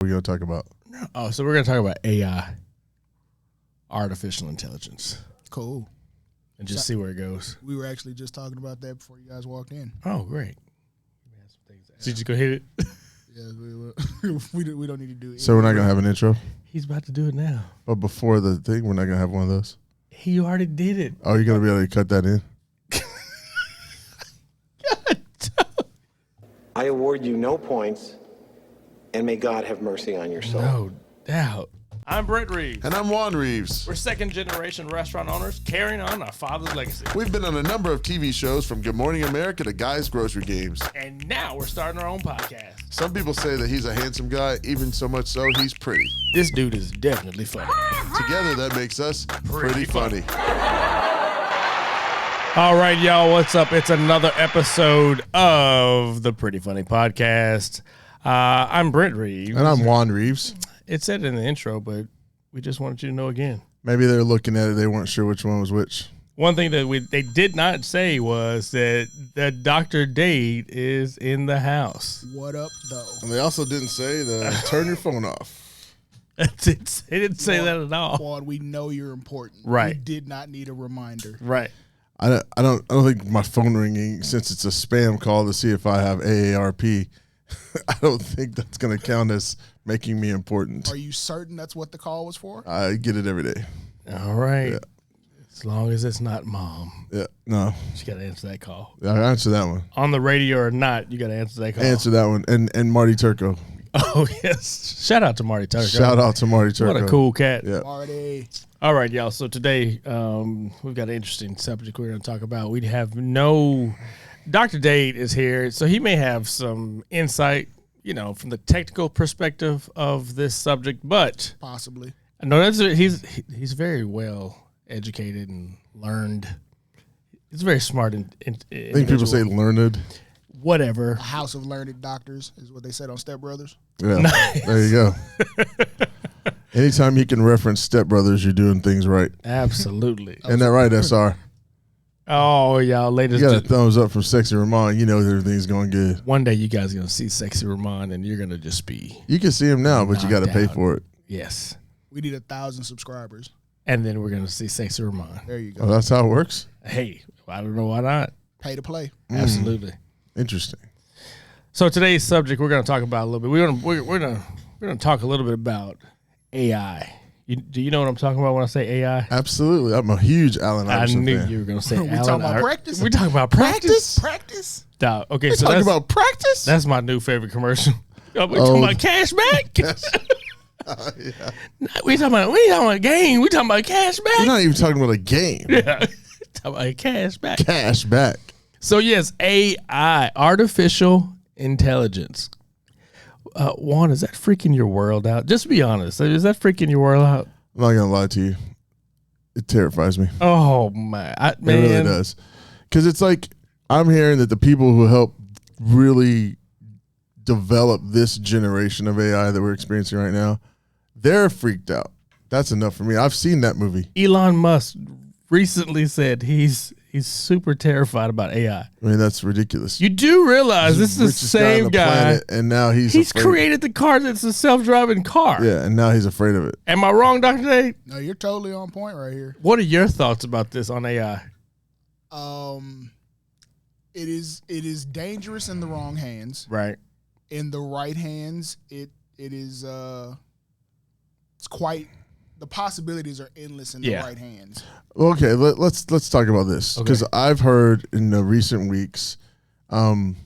We're going to talk about. Oh, so we're going to talk about AI, artificial intelligence. Cool. And just see where it goes. We were actually just talking about that before you guys walked in. Oh, great. So you just go hit it? Yeah, we don't need to do it. So we're not going to have an intro? He's about to do it now. But before the thing, we're not going to have one of those? He already did it. Oh, you're going to be able to cut that in? I award you no points, and may God have mercy on your soul. No doubt. I'm Brett Reeves. And I'm Juan Reeves. We're second-generation restaurant owners carrying on our father's legacy. We've been on a number of TV shows from Good Morning America to Guy's Grocery Games. And now we're starting our own podcast. Some people say that he's a handsome guy, even so much so he's pretty. This dude is definitely funny. Together, that makes us pretty funny. All right, y'all, what's up? It's another episode of the Pretty Funny Podcast. I'm Brent Reeves. And I'm Juan Reeves. It said in the intro, but we just wanted you to know again. Maybe they're looking at it. They weren't sure which one was which. One thing that they did not say was that Dr. Dade is in the house. What up, though? And they also didn't say to turn your phone off. They didn't say that at all. Juan, we know you're important. Right. We did not need a reminder. Right. I don't think my phone ringing, since it's a spam call to see if I have AARP, I don't think that's going to count as making me important. Are you certain that's what the call was for? I get it every day. All right. Yeah. As long as it's not mom. Yeah, no. You got to answer that call. I answer that one. On the radio or not, you got to answer that call. Answer that one. And Marty Turco. Oh, yes. Shout out to Marty Turco. Shout out to Marty Turco. What a cool cat. Yeah. Marty. All right, y'all. So today we've got an interesting subject we're going to talk about. We have Dr. Dade is here, so he may have some insight, from the technical perspective of this subject, but Possibly. I know he's very well educated and learned. He's very smart. I think people say learned. Whatever. A house of learned doctors is what they said on Step Brothers. Yeah, Nice. There you go. Anytime you can reference Step Brothers, you're doing things right. Absolutely. Isn't that right, SR? Oh, y'all, ladies. You got a thumbs up from Sexy Ramon. You know everything's going good. One day you guys are going to see Sexy Ramon, and you're going to just be. You can see him now, but you got to pay for it. Yes. We need 1,000 subscribers. And then we're going to see Sexy Ramon. There you go. Oh, that's how it works? Hey, I don't know why not. Pay to play. Absolutely. Interesting. So today's subject we're going to talk about a little bit. We're going to talk a little bit about AI. Do you know what I'm talking about when I say AI? Absolutely. I'm a huge Allen Iverson I knew fan. you were going to say We talking about practice? We're talking about practice? Practice? Dog. Okay, We so talking about practice? that's my new favorite commercial. We're talking about cash back. Yeah. we ain't talking about a game. We talking about cash back. We're not even talking about a game. Yeah. Talking about cash back. Cash back. So yes, AI, artificial intelligence. Juan, is that freaking your world out? Just be honest. Is that freaking your world out? I'm not going to lie to you. It terrifies me. Oh, man. It really does. Because it's like I'm hearing that the people who help really develop this generation of AI that we're experiencing right now, they're freaked out. That's enough for me. I've seen that movie. Elon Musk recently said he's super terrified about AI. I mean, that's ridiculous. You do realize He's this is the same on the guy. planet, and now he's afraid. Created the car that's a self-driving car. Yeah, and now he's afraid of it. Am I wrong, Dr. Dade? No, you're totally on point right here. What are your thoughts about this on AI? It is dangerous in the wrong hands. Right. In the right hands, it is it's quite, the possibilities are endless in the right hands. Okay, let's talk about this because I've heard in the recent weeks, what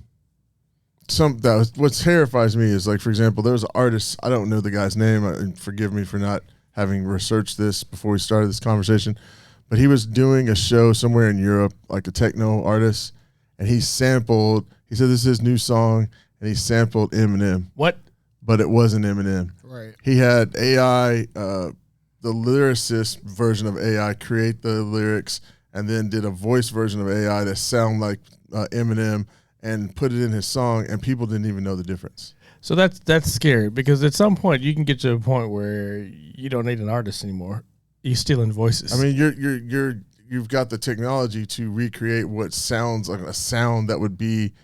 terrifies me is, like, for example, there was an artist, I don't know the guy's name, and forgive me for not having researched this before we started this conversation, but he was doing a show somewhere in Europe, like a techno artist, and he said this is his new song, and he sampled Eminem. What? But it wasn't Eminem. Right. He had AI, the lyricist version of AI, create the lyrics, and then did a voice version of AI that sound like Eminem and put it in his song, and people didn't even know the difference. So that's scary because at some point you can get to a point where you don't need an artist anymore. You're stealing voices. I mean, you've got the technology to recreate what sounds like a sound that would be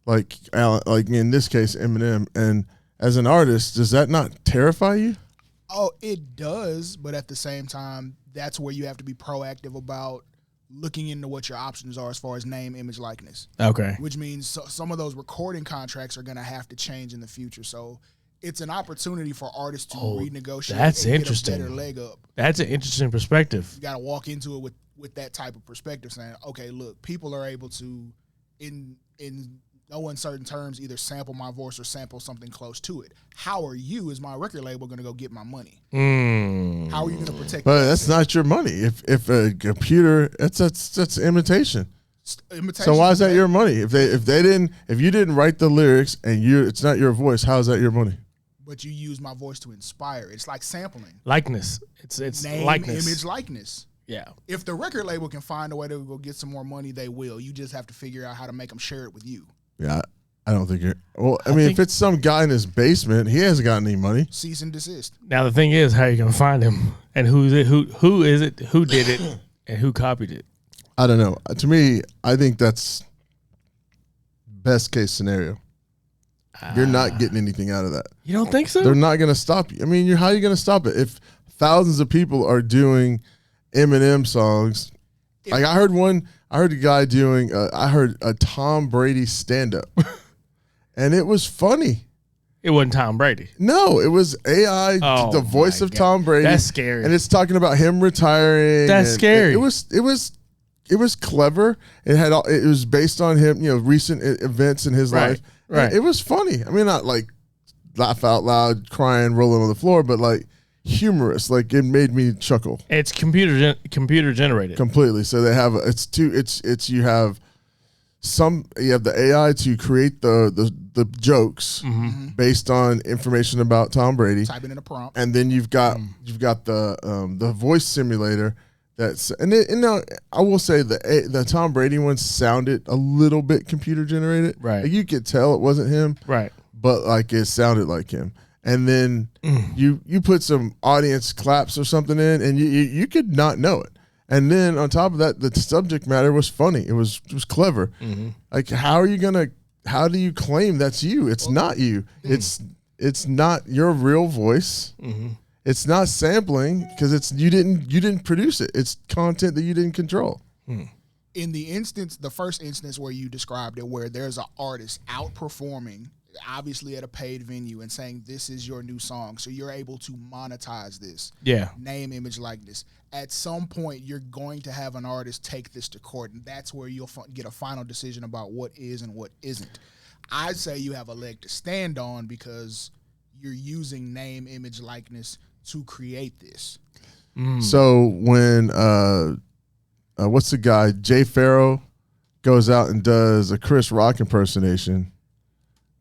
like in this case Eminem, and as an artist, does that not terrify you? Oh, it does, but at the same time, that's where you have to be proactive about looking into what your options are as far as name, image, likeness. Okay. Which means some of those recording contracts are going to have to change in the future. So it's an opportunity for artists to renegotiate. That's and interesting. Get a better leg up. That's an interesting perspective. You got to walk into it with that type of perspective, saying, okay, look, people are able to, in no uncertain terms, either sample my voice or sample something close to it. How are you, as my record label, going to go get my money? How are you going to protect? But that's not your money. If a computer, that's imitation. Imitation. So why is that your money? If you didn't write the lyrics and it's not your voice, how is that your money? But you use my voice to inspire. It's like sampling. Likeness. It's name, likeness. image, likeness. Yeah. If the record label can find a way to go get some more money, they will. You just have to figure out how to make them share it with you. Yeah, I don't think you're. Well, I mean, if it's some guy in his basement, he hasn't got any money. Cease and desist. Now the thing is, how are you gonna find him, and who is it, who did it, and who copied it? I don't know. To me, I think that's best case scenario. You're not getting anything out of that. You don't think so? They're not going to stop you. I mean, how are you going to stop it if thousands of people are doing Eminem songs? Like I heard a guy doing. I heard a Tom Brady stand up, and it was funny. It wasn't Tom Brady. No, it was AI, Oh, the voice my of God. Tom Brady. That's scary. And it's talking about him retiring. That's and scary. It was clever. It was based on him, recent events in his life. Right. It was funny. I mean, not like laugh out loud, crying, rolling on the floor, but like humorous. Like it made me chuckle. It's computer generated. Completely. So they have you have the AI to create the jokes based on information about Tom Brady. Type it in a prompt. And then you've got the voice simulator I will say the Tom Brady one sounded a little bit computer generated. Right. Like you could tell it wasn't him. Right. But like it sounded like him. And then you put some audience claps or something in, and you could not know it. And then on top of that, the subject matter was funny. It was clever. Like how do you claim that's you? It's not you. It's not your real voice. It's not sampling because you didn't produce it. It's content that you didn't control. In the first instance where you described it, where there's an artist outperforming, obviously at a paid venue, and saying this is your new song, so you're able to monetize this. Yeah. Name, image, likeness. At some point, you're going to have an artist take this to court, and that's where you'll get a final decision about what is and what isn't. I'd say you have a leg to stand on because you're using name, image, likeness to create this. So when what's the guy, Jay Farrow, goes out and does a Chris Rock impersonation,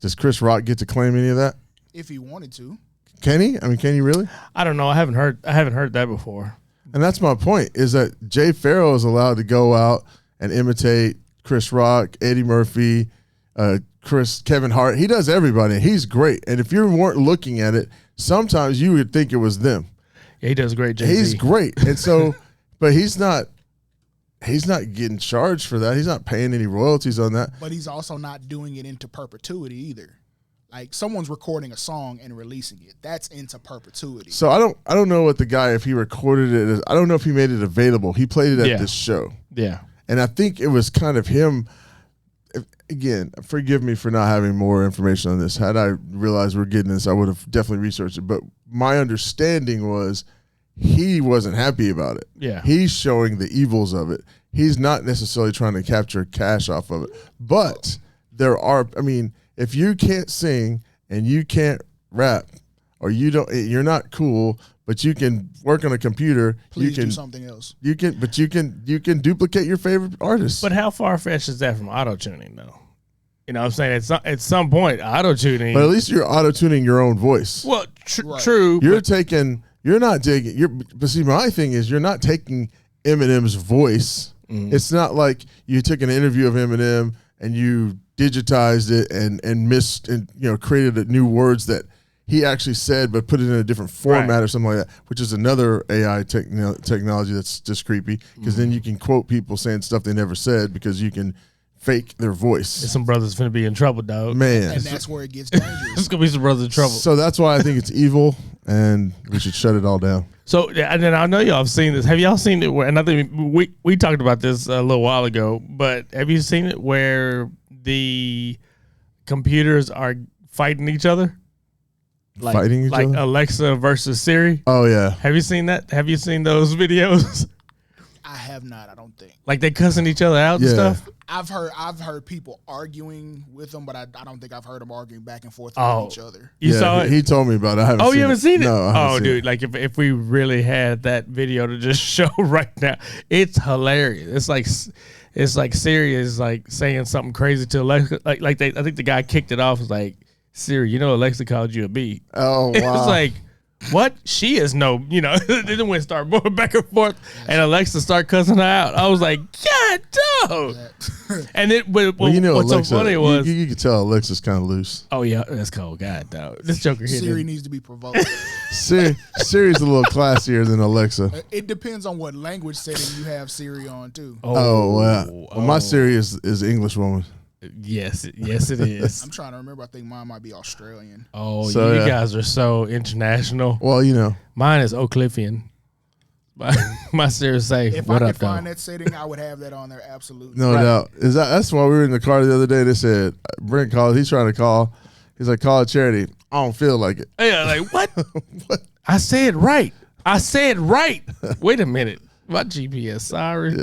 does Chris Rock get to claim any of that? If he wanted to. Can he? I mean, can he really? I don't know. I haven't heard that before. And that's my point, is that Jay Farrow is allowed to go out and imitate Chris Rock, Eddie Murphy, Kevin Hart. He does everybody. He's great. And if you weren't looking at it, sometimes you would think it was them. Yeah, he does great. Jay-Z. He's great. And so, but he's not getting charged for that. He's not paying any royalties on that. But he's also not doing it into perpetuity either. Like someone's recording a song and releasing it. That's into perpetuity. So I don't know what the guy, if he recorded it, I don't know if he made it available. He played it at this show. Yeah. And I think it was kind of him. Again, forgive me for not having more information on this. Had I realized we're getting this, I would have definitely researched it. But my understanding was he wasn't happy about it. Yeah. He's showing the evils of it. He's not necessarily trying to capture cash off of it. But if you can't sing and you can't rap, or you're not cool, but you can work on a computer, Please do something else. You can duplicate your favorite artist. But how far fetched is that from auto tuning though? You know what I'm saying? At some point, auto tuning. But at least you're auto tuning your own voice. Well, Right. true. But see, my thing is you're not taking Eminem's voice. It's not like you took an interview of Eminem and you digitized it and missed and created new words that he actually said, but put it in a different format or something like that, which is another AI technology that's just creepy because then you can quote people saying stuff they never said because you can fake their voice. Some brothers finna be in trouble, dog. Man. And that's where it gets dangerous. There's gonna be some brothers in trouble. So that's why I think it's evil, and we should shut it all down. So, and then I know y'all have seen this. Have y'all seen it? And I think we talked about this a little while ago. But have you seen it where the computers are fighting each other? Fighting each other? Like Alexa versus Siri. Oh yeah. Have you seen that? Have you seen those videos? I have not. I don't think. Like they cussing each other out and Yeah. stuff. I've heard people arguing with them, but I don't think I've heard them arguing back and forth Oh. with each other. You Yeah, saw it? He told me about it. I haven't Oh, seen you haven't seen it? No. I haven't seen dude, it. like if we really had that video to just show right now, it's hilarious. It's like Siri is like saying something crazy to Alexa. I think the guy kicked it off. Was like, Siri, Alexa called you a B. Oh wow. It was like, what? She is no, then we start going back and forth, and Alexa start cussing her out. I was like, God, dog. And it, what's Alexa, so funny was, you could tell Alexa's kind of loose. oh yeah, that's cold. God, dog. This joker hit Siri him. needs to be provoked. Siri's a little classier than Alexa. It depends on what language setting you have Siri on too. Oh wow. Well, my Siri is English woman. Yes, it is. I'm trying to remember. I think mine might be Australian. Oh, So, you yeah. guys are so international. Well, Mine is Oak Cliffian. My Siri say, If "What I up, could find dog?" that setting, I would have that on there. Absolutely. no Right. doubt. That's why we were in the car the other day. They said Brent called. He's trying to call. He's like, call a charity. I don't feel like it. Yeah, like what? What? I said right. Wait a minute. My GPS, sorry.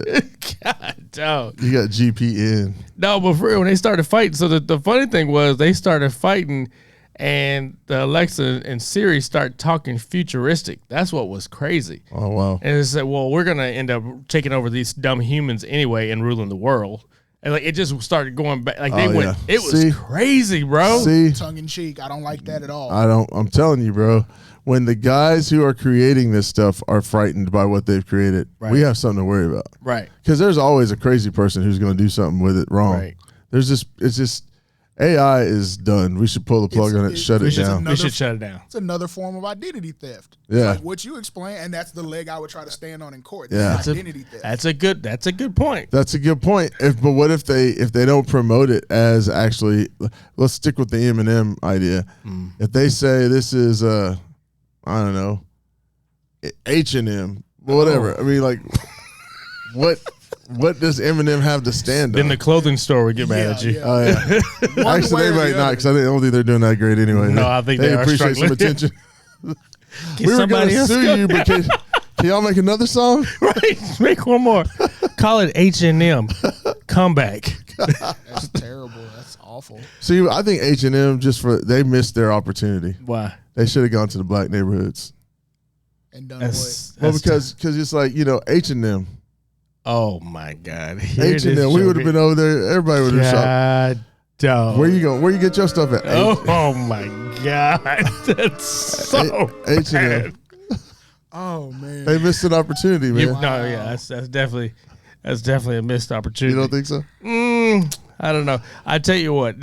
God, dog. You got GPN. No, but for real, when they started fighting, so the funny thing was they started fighting, and the Alexa and Siri start talking futuristic. That's what was crazy. Oh wow. And it said, well, we're gonna end up taking over these dumb humans anyway and ruling the world. And like it just started going back. Like they Oh, went. yeah. It was See? crazy, bro. See, Tongue in cheek. I don't like that at all. I'm telling you, bro. When the guys who are creating this stuff are frightened by what they've created, we have something to worry about. Right. Because there's always a crazy person who's going to do something with it wrong. Right. It's just AI is done. We should pull the plug on it, shut it down. We should shut it down. It's another form of identity theft. Yeah. Like what you explain, and that's the leg I would try to stand on in court. Yeah. That's identity theft. That's a good point. That's a good point. But what if they don't promote it as actually? Let's stick with the Eminem idea. If they say this is I don't know, H&M, whatever. I mean, like, what does Eminem have to stand Then on? the clothing store would get mad at you. yeah. Oh yeah. One Actually, way they or might the not other. because I don't think they're doing that great anyway. No, I think they are appreciate some struggling. attention. Can We were somebody going to else sue go? you, but can y'all make another song? Right. Make one more. Call it H&M. Comeback. That's terrible. That's awful. See, I think H&M they missed their opportunity. Why? They should have gone to the black neighborhoods. And done That's, what? Well, that's because it's like H&M. oh my God. Here it is, H&M. We would have Joker. been over there. Everybody would have shopped. God, dog. Where you going? Where you get your stuff at? Oh my God. That's so H&M. bad. Oh man. They missed an opportunity, man. No, yeah, that's definitely a missed opportunity. You don't think so? I don't know. I tell you what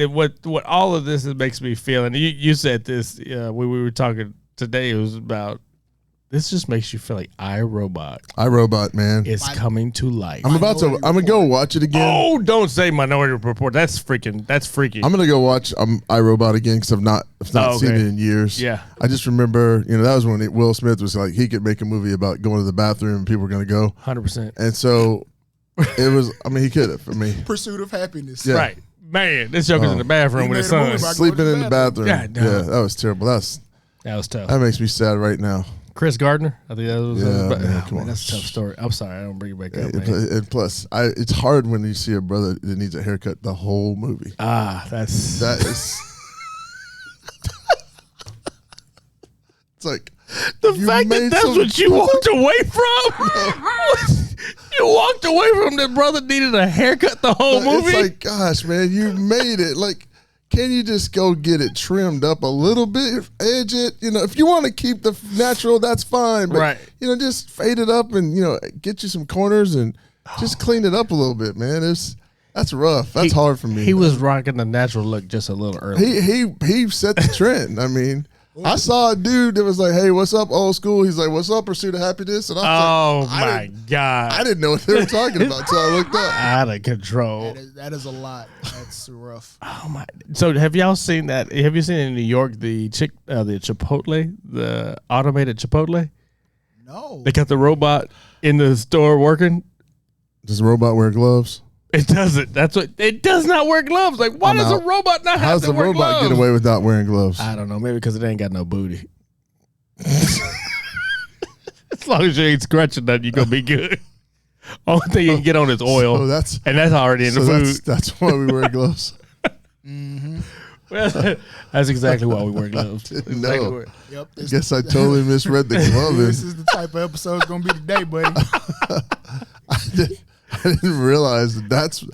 all of this makes me feel, and you said this when we were talking today. It was about this just makes you feel like iRobot iRobot, man. is coming to life. I'm gonna go watch it again. Oh, don't say Minority Report. That's freaky. I'm gonna go watch iRobot again because I've not seen okay. it in years. Yeah. I just remember, that was when Will Smith was like he could make a movie about going to the bathroom and people were gonna go, 100%. and so it was. I mean, he could have. I mean, Pursuit of happiness. Yeah. Right, man. This joker's in the bathroom He with his made a movie son. about- sleeping in the bathroom. God, no. Yeah, that was terrible. That was tough. That makes me sad right now. Chris Gardner. I think that was. Yeah, but, man, come on. That's a tough story. I'm sorry. I don't bring it back up, man. And plus, it's hard when you see a brother that needs a haircut the whole movie. That's That is. It's like the you fact that made that's some- what you walked away from. You walked away from the brother needed a haircut the whole movie. It's like, gosh, man, you made it. Like, can you just go get it trimmed up a little bit, edge it? If you want to keep the natural, that's fine. But, Right. just fade it up and, get you some corners and just clean it up a little bit, man. That's rough. That's hard for me. He was rocking the natural look just a little early. He set the trend. I mean, I saw a dude that was like, "Hey, what's up, old school?" He's like, "What's up, Pursuit of Happiness?" And I was my God. I didn't know what they were talking about until I looked up. Out of control. That is a lot. That's rough. Oh my! So have y'all seen that? Have you seen in New York the Chipotle, the automated Chipotle? No. They got the robot in the store working. Does the robot wear gloves? It doesn't. That's what it does not wear gloves. Like, why does a robot not have to wear gloves? How's the robot get away without wearing gloves? I don't know. Maybe because it ain't got no booty. As long as you ain't scratching nothing, you gonna be good. Only thing you can get on is oil, So that's and that's already in the food. That's why we wear gloves. Well, that's exactly why we wear gloves. Didn't Exactly know. Yep. I guess I totally misread the glove. This is the type of episode it's gonna be today, buddy. I didn't realize that's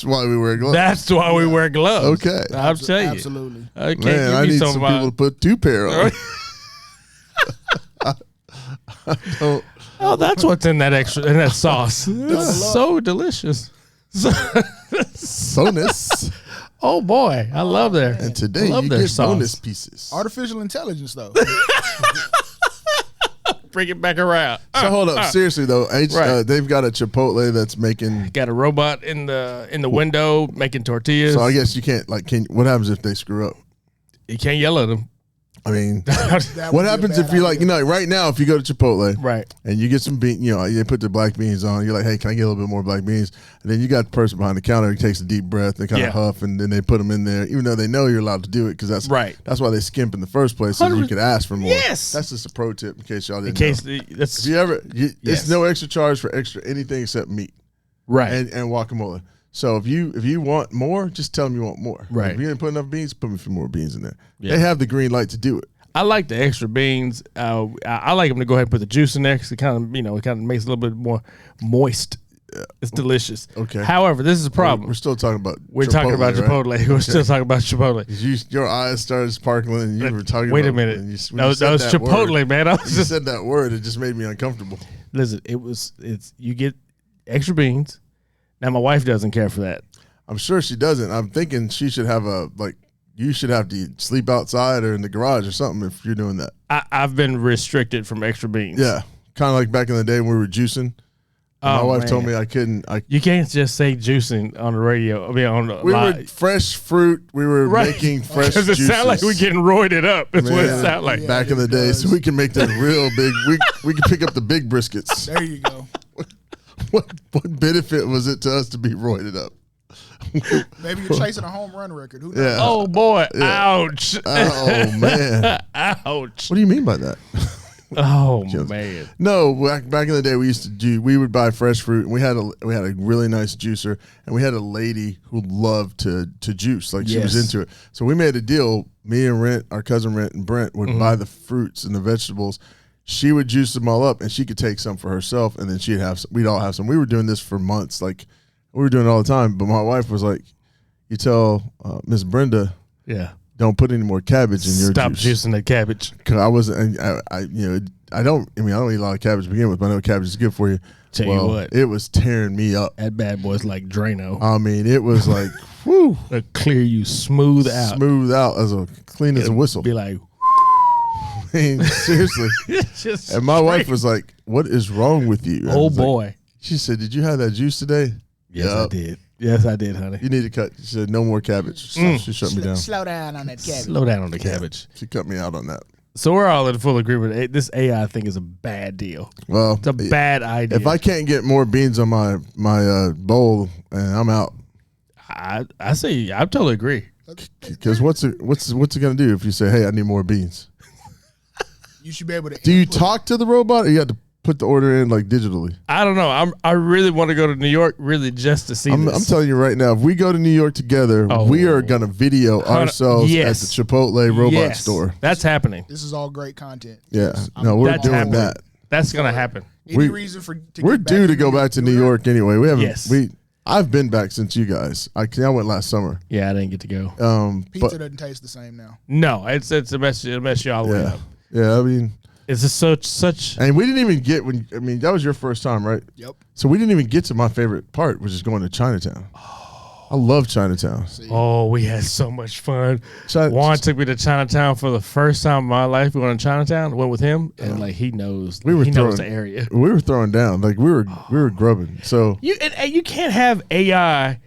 why we wear gloves. That's why we wear gloves. Okay. I'll tell you. Absolutely. I can't Man, I give you need some some people to put 2 pair on. Don't- Oh, that's what's in that sauce. It's so delicious. Bonus. Oh boy, I love their. And today love you their get sauce. bonus pieces. Artificial intelligence, though. Bring it back around. So hold up, seriously though, Right. they've got a Chipotle that's making. Got a robot in the window making tortillas. So I guess you can't what happens if they screw up? You can't yell at them. I mean, That would what be a happens bad if you idea. right now if you go to Chipotle, Right. and you get some bean, they put the black beans on. You're like, hey, can I get a little bit more black beans? And then you got the person behind the counter who takes a deep breath, they kind of Yeah. huff, and then they put them in there, even though they know you're allowed to do it because that's Right. That's why they skimp in the first place, so that you 100%. could ask for more. Yes. That's just a pro tip in case y'all didn't. In case know. that's If you ever, Yes. it's no extra charge for extra anything except meat right. and guacamole. So if you want more, just tell them you want more. Right. If you didn't put enough beans, put me some more beans in there. Yeah. They have the green light to do it. I like the extra beans. I like them to go ahead and put the juice in there because it kind of makes it a little bit more moist. It's delicious. Okay. However, this is a problem. We're still talking about. We're talking about right? Chipotle. We're still talking about Chipotle. Your eyes started sparkling, and you were talking. Wait a about, minute. when you That was said Chipotle, word, man. I was You just said that word. It just made me uncomfortable. listen. It's you get extra beans. Now my wife doesn't care for that. I'm sure she doesn't. I'm thinking she should have you should have to sleep outside or in the garage or something if you're doing that. I've been restricted from extra beans. Yeah, kind of like back in the day when we were juicing. My wife told me I couldn't. You can't just say juicing on the radio. I mean, on the We were live. fresh fruit. We were Right. making fresh Because it juices. sounds like we're getting roided up. That's what it Man, sounds like. Yeah. back in the it day, does. so we can make that real big. We can pick up the big briskets. There you go. What benefit was it to us to be roided up? Maybe you're chasing a home run record. Who knows? Yeah. Oh boy! Yeah. Ouch! Oh man. Ouch! What do you mean by that? Oh man! No, back in the day, we would buy fresh fruit, and we had a really nice juicer, and we had a lady who loved to juice, like she was Yes. into it. So we made a deal. Me and our cousin Rent and Brent would buy the fruits and the vegetables. She would juice them all up, and she could take some for herself, and then we'd all have some. We were doing this for months, like we were doing it all the time. But my wife was like, "You tell Miss Brenda, Yeah. don't put any more cabbage in your Stop juice." juicing the cabbage. Cause I wasn't, I don't eat a lot of cabbage to begin with, but I know cabbage is good for you. Tell you what. It was tearing me up. That bad boy's like Drano. I mean, it was like, whoo, It'll clear you smooth out. smooth out as clean as a whistle. Be like, I mean, seriously. just And my wife was like, "What is wrong with you?" I oh was like- boy. She said, "Did you have that juice today?" Yes, I Yup. did. Yes, I did, honey. You need to cut. She said, "No more cabbage." So she shut me down. Slow down on that cabbage. Slow down on the cabbage. She cut me out on that. So we're all in full agreement. This AI thing is a bad deal. Well, It's a bad idea. if I can't get more beans on my bowl, and I'm out. I say I totally agree. Because what's it gonna do if you say, "Hey, I need more beans"? You should be able to. Do you input- talk to the robot, or you have to put the order in like digitally? I don't know. I really want to go to New York, really just to see I'm this. telling you right now, if we go to New York together, Oh. we are gonna video ourselves yes. at the Chipotle robot Yes, store. That's happening. This is all great content. Yeah, no, we're That's doing happening. that. That's gonna happen. Any We- reason for to We're get back due to go back to New York anyway. We haven't. Yes. I've been back since you guys. I went last summer. Yeah, I didn't get to go. Pizza But doesn't taste the same now. No, it's a mess. It'll mess you all the way yeah, up. yeah. I mean, It's just such. and we didn't even get when. I mean, that was your first time, right? Yep. So we didn't even get to my favorite part, which is going to Chinatown. I love Chinatown. Oh, we had so much fun. China- Juan took me to Chinatown for the first time in my life. We went to Chinatown, went with him, and like he knows, he knows the area. We were throwing down, like we were grubbing. So And you can't have AI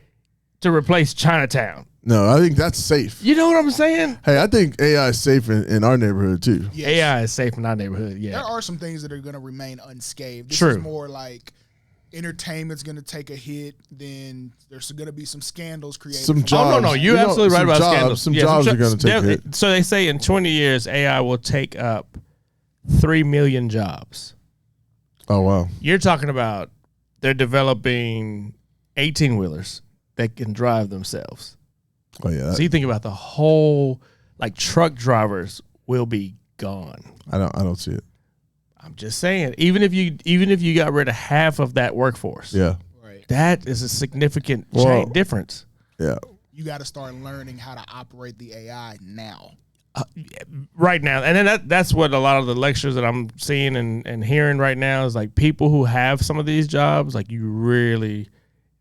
to replace Chinatown. no, I think that's safe. You know what I'm saying? Hey, I think AI is safe in our neighborhood too. Yes. AI is safe in our neighborhood. Yeah, There are some things that are going to remain unscathed. This True. is more like entertainment's going to take a hit. Then there's going to be some scandals created. Some from jobs. Oh no, you're absolutely right some about jobs, scandals. Some Yeah, jobs some are going to take a hit. So they say in 20 years, AI will take up 3 million jobs. Oh wow. You're talking about they're developing 18-wheelers that can drive themselves. Oh yeah. So you think about the whole, like truck drivers will be gone. I don't see it. I'm just saying, even if you got rid of half of that workforce, Yeah. Right. that is a significant difference. Yeah. You got to start learning how to operate the AI now. Right now, and then that's what a lot of the lectures that I'm seeing and hearing right now is like people who have some of these jobs, like you really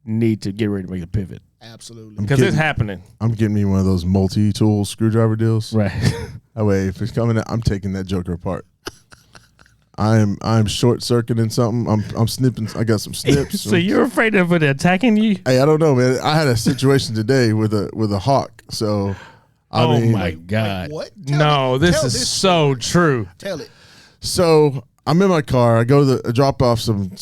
need to get ready to make a pivot Absolutely. because it's happening. I'm getting me one of those multi-tool screwdriver deals. Right. That way, if it's coming out, I'm taking that joker apart. I'm short circuiting something. I'm snipping. I got some snips. So you're afraid of it attacking you? Hey, I don't know, man. I had a situation today with a hawk. So I Oh mean, my God. what? No, this tell is this so true. Tell it. So I'm in my car. I go to drop off some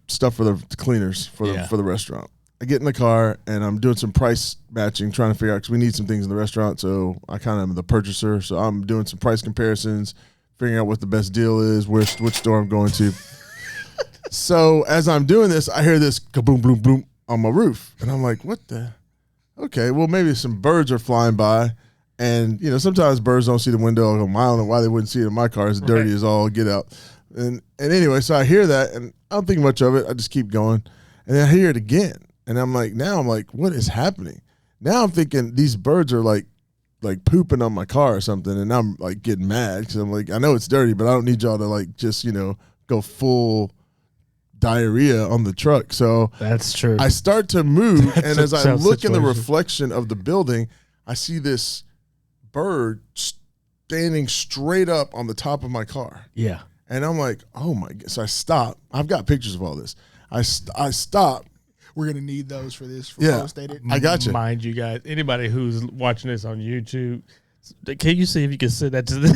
stuff for the cleaners for the restaurant. I get in the car and I'm doing some price matching, trying to figure out because we need some things in the restaurant. So I kind of am the purchaser. So I'm doing some price comparisons, figuring out what the best deal is, which store I'm going to. So as I'm doing this, I hear this kaboom, boom, boom on my roof, and I'm like, "What the? Okay, well maybe some birds are flying by." And, you know, sometimes birds don't see the window a mile, and why they wouldn't see it in my car. It's dirty as all get out. And anyway, so I hear that, and I don't think much of it. I just keep going. And then I hear it again. And I'm like, what is happening? Now I'm thinking these birds are like pooping on my car or something. And I'm like getting mad because I'm like, I know it's dirty, but I don't need y'all to like just, you know, go full diarrhea on the truck. So That's true. I start to move. And as I tough look in the situation. reflection of the building, I see this bird standing straight up on the top of my car. Yeah. And I'm like, oh my God. So I stop. I've got pictures of all this. I stop. We're gonna need those for this. For Yeah. post-dated. I got you. Mind you guys, anybody who's watching this on YouTube, can you see if you can send that to this?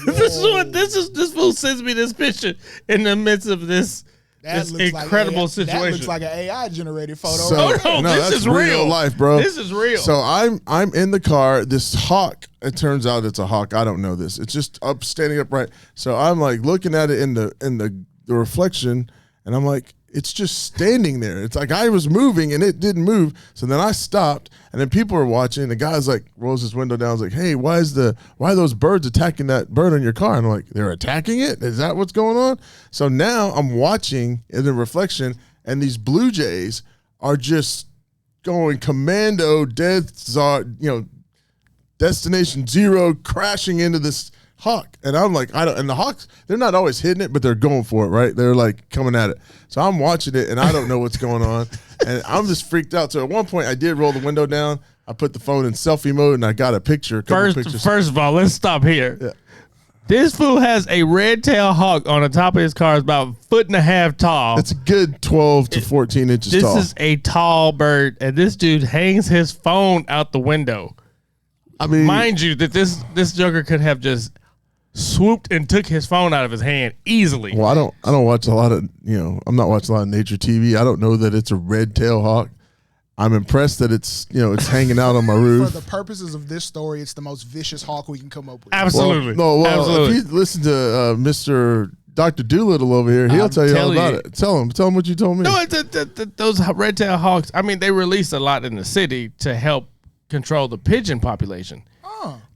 This fool sends me this picture in the midst of this incredible situation. That looks like an AI generated photo. So- Oh, no, this that's is real life, bro. This is real. So I'm in the car. This hawk. It turns out it's a hawk. I don't know this. It's just standing upright. So I'm like looking at it in the reflection, and I'm like, it's just standing there. It's like I was moving and it didn't move. So then I stopped, and then people are watching. The guy's like rolls his window down. He's like, hey, why are those birds attacking that bird on your car? And I'm like, they're attacking it? Is that what's going on? So now I'm watching in the reflection, and these blue jays are just going commando, destination zero, crashing into this hawk. And I'm like, and the hawks, they're not always hitting it, but they're going for it, right? They're like coming at it. So I'm watching it and I don't know what's going on. And I'm just freaked out. So at one point I did roll the window down. I put the phone in selfie mode and I got a couple pictures. First of all, let's stop here. Yeah. This fool has a red-tailed hawk on the top of his car. It's about 1.5 feet tall. It's a good 12 to 14 inches This tall. is a tall bird, and this dude hangs his phone out the window. I mean, Mind you, that this joker could have just swooped and took his phone out of his hand easily. well, I don't watch a lot of, I'm not watching a lot of nature TV. I don't know that it's a red-tailed hawk. I'm impressed that it's hanging out on my For roof. the purposes of this story, it's the most vicious hawk we can come up with. Absolutely. Absolutely. If you listen to Mr. Dr. Doolittle over here, he'll tell you all about it. Tell him what you told me. No, those red-tailed hawks, I mean, they release a lot in the city to help control the pigeon population.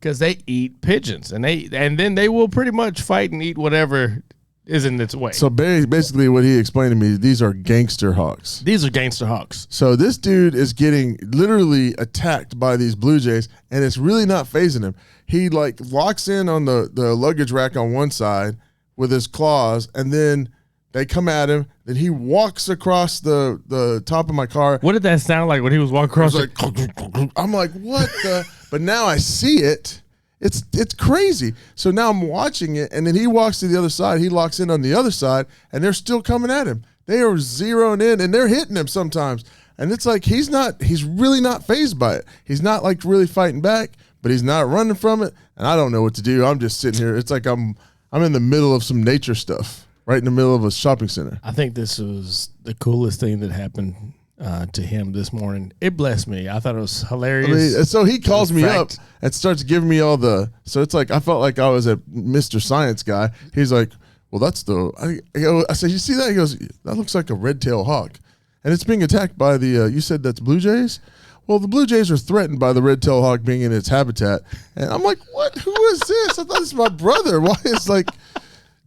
Because they eat pigeons, and then they will pretty much fight and eat whatever is in its way. So basically what he explained to me, these are gangster hawks. These are gangster hawks. So this dude is getting literally attacked by these blue jays, and it's really not phasing him. He locks in on the luggage rack on one side with his claws, and then They come at him. Then he walks across the top of my car. What did that sound like when he was walking across? I'm like, what the? But now I see it. It's crazy. So now I'm watching it, and then he walks to the other side. He locks in on the other side, and they're still coming at him. They are zeroing in, and they're hitting him sometimes. And it's like he's really not fazed by it. He's not like really fighting back, but he's not running from it. And I don't know what to do. I'm just sitting here. It's like I'm in the middle of some nature stuff, right in the middle of a shopping center. I think this was the coolest thing that happened to him this morning. It blessed me. I thought it was hilarious. I mean, so he calls me up and starts giving me all the. So it's like I felt like I was a Mr. Science guy. He's like, well, that's the. I said, you see that? He goes, that looks like a red-tailed hawk, and it's being attacked by the. You said that's blue jays. Well, the blue jays are threatened by the red-tailed hawk being in its habitat, and I'm like, what? Who is this? I thought this was my brother. Why is like.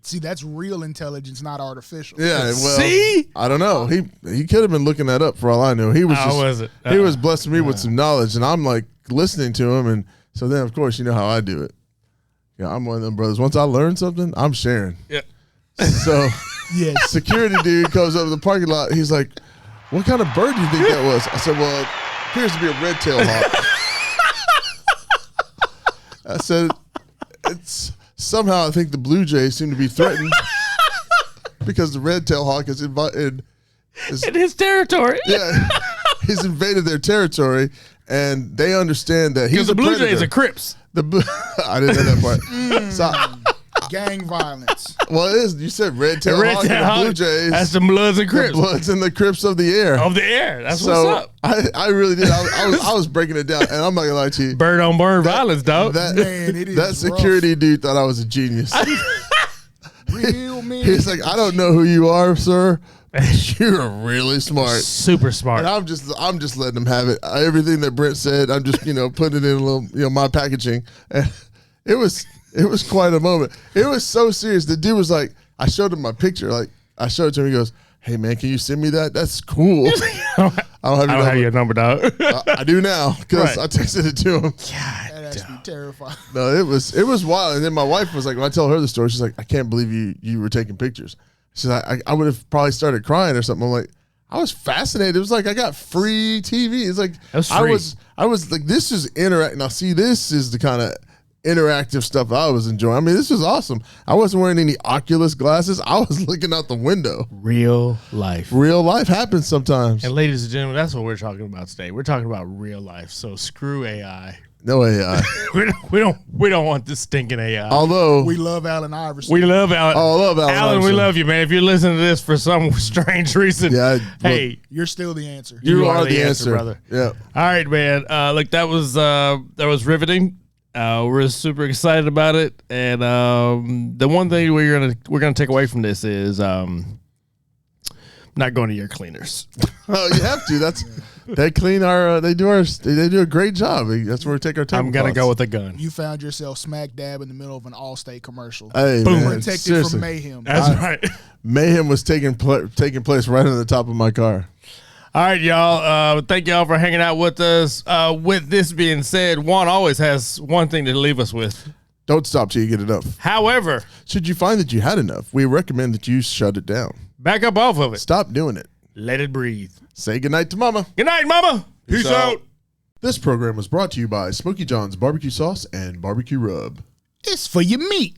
See, that's real intelligence, not artificial. Yeah, well, See? I don't know. He could have been looking that up for all I know. He was How just, was it? He was blessing me with some knowledge, and I'm like listening to him, and so then of course you know how I do it. Yeah, I'm one of them brothers. Once I learn something, I'm sharing. Yeah. So Yes. security dude comes up to the parking lot. He's like, "What kind of bird do you think that was?" I said, "Well, it appears to be a red-tailed hawk." I said, "It's." Somehow, I think the Blue Jays seem to be threatened because the red-tailed hawk is in his territory. Yeah, he's invaded their territory, and they understand that he's the a Blue predator. Jays are Crips. I didn't know that part. So, Gang violence. well, it is. You said red-tailed hawk and the Blue Jays. That's the Bloods and The Crips Bloods and the Crips of the air. of the air. That's So what's up. I really did. I was breaking it down, and I'm not gonna lie to you. Bird on bird violence, dog. That Man, it is that security dude thought I was a genius. Real man. He's like, I don't know who you are, sir. You're really smart. Super smart. And I'm just letting them have it. Everything that Brent said, I'm just putting it in a little my packaging. And it was quite a moment. It was so serious. The dude was like, I showed him my picture. Like I showed it to him. He goes, "Hey man, can you send me that? That's cool." I don't have your number, dog. I do now because Right. I texted it to him. That has to be terrifying. No, it was wild. And then my wife was like, when I tell her the story, she's like, "I can't believe you were taking pictures." She's like, I would have probably started crying or something. I'm like, I was fascinated. It was like I got free TV. It's like I was like, this is interactive. Now see, this is the kind of interactive stuff I was enjoying. I mean, this was awesome. I wasn't wearing any Oculus glasses. I was looking out the window. Real life. Real life happens sometimes. And ladies and gentlemen, that's what we're talking about today. We're talking about real life. So screw AI. No AI. we don't want this stinking AI. Although We love Allen Iverson. We love Alan. Oh, I love Allen Alan, we Iverson. love you, man. If you're listening to this for some strange reason, Yeah, hey, You're still the answer. you are the answer, brother. Yeah. All right, man. Look, that was riveting. We're super excited about it, and the one thing we're gonna take away from this is not going to your cleaners. Oh, you have to. They clean they do a great job. That's where we take our time. I'm gonna go with a gun. You found yourself smack dab in the middle of an Allstate commercial. Hey, Boom. man, Protected seriously. from mayhem. That's right. Mayhem was taking place right on the top of my car. All right, y'all. Thank y'all for hanging out with us. With this being said, Juan always has one thing to leave us with. Don't stop till you get enough. However, Should you find that you had enough, we recommend that you shut it down. back up off of it. Stop doing it. Let it breathe. Say goodnight to mama. Good night, Mama. Peace out. This program was brought to you by Smokey John's Barbecue Sauce and Barbecue Rub. It's for your meat.